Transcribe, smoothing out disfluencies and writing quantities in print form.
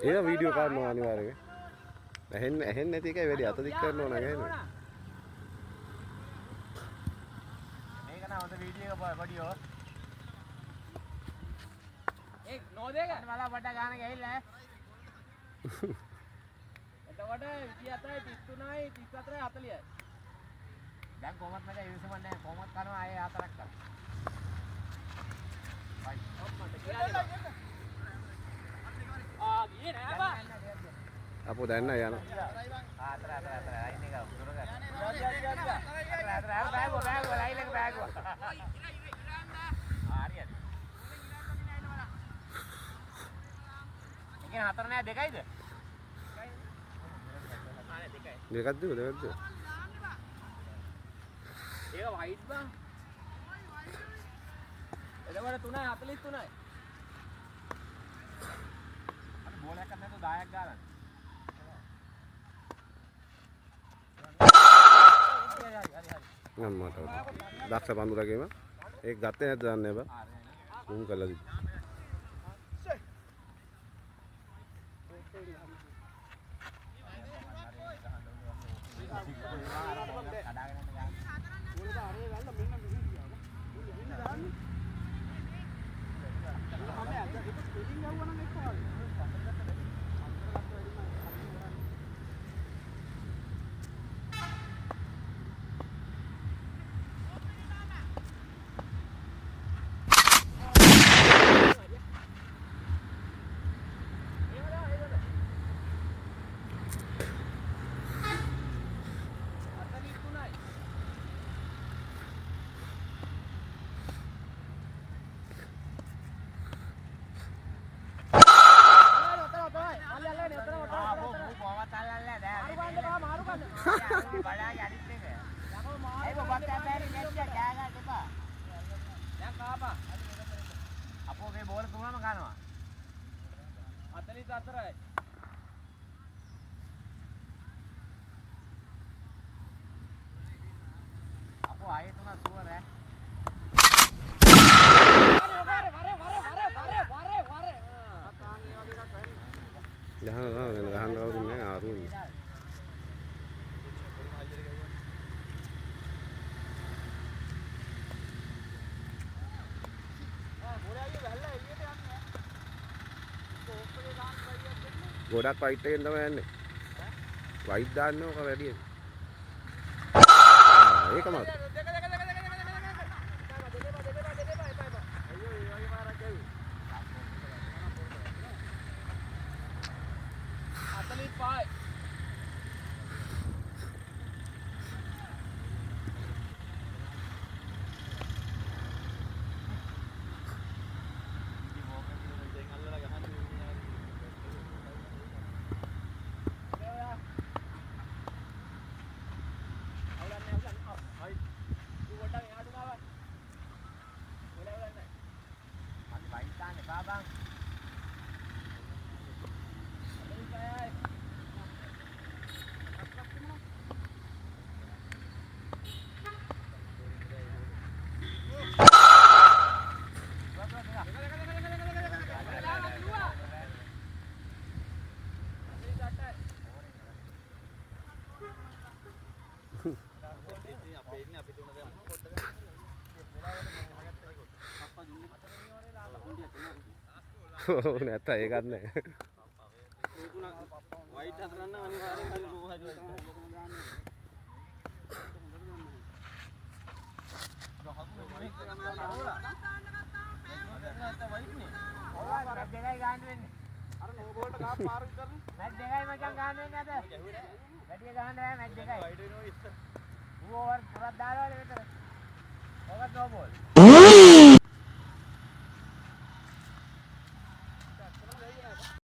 ඒක වීඩියෝ කරනවා අනිවාර්යයෙන්. ඇහෙන්නේ නැති එකයි වැඩි අත දික් කරනවා නම් ඇහෙන්නේ. මේක නම් හොඳ වීඩියෝ එක පොඩියෝ. ඒ නෝදේක මලා පඩ ගාන ගිහිල්ලා එතකොට 27යි 33යි 34යි 40යි. දැන් කොහොමද මට ඉවසුම නැහැ. කොහොමද කරනවා ආයේ හතරක් කරා. ගියේ නෑ බා. අපෝ දැන් නෑ යනවා. අතර අයින් එක දුර ගන්න. අතර බෑග් ලයින් එක බෑග්. හරියට. එකෙන් හතර නෑ දෙකයිද? දෙකක්ද දෙකක්ද? ඒක වයිට් බං. එතකොට 3යි 43යි. අර බෝලයක් ගන්න නැතුව 10ක් ගාලා. මට දක්ෂ පඳුරගේම ඒක ගත්තේ නැද්ද දන්නේ බා. උන් කළා කිව්වා. අපෝගේ බෝල තුනම ගන්නවා. 44යි. අපෝ ආයේ තුන සුවර ඈ. ගහන්න කවුරුත් නෑ ආරුයි. ගොඩක් වයිට් එකෙන් තමයි යන්නේ. වයිට් දාන්න ඕක වැඩියෙන්. ඒකමද? නැත්නම් ඒකත් නෑ. වයිට් හතරන්න අනිවාර්යෙන් හරි රෝ හදලා දාන්න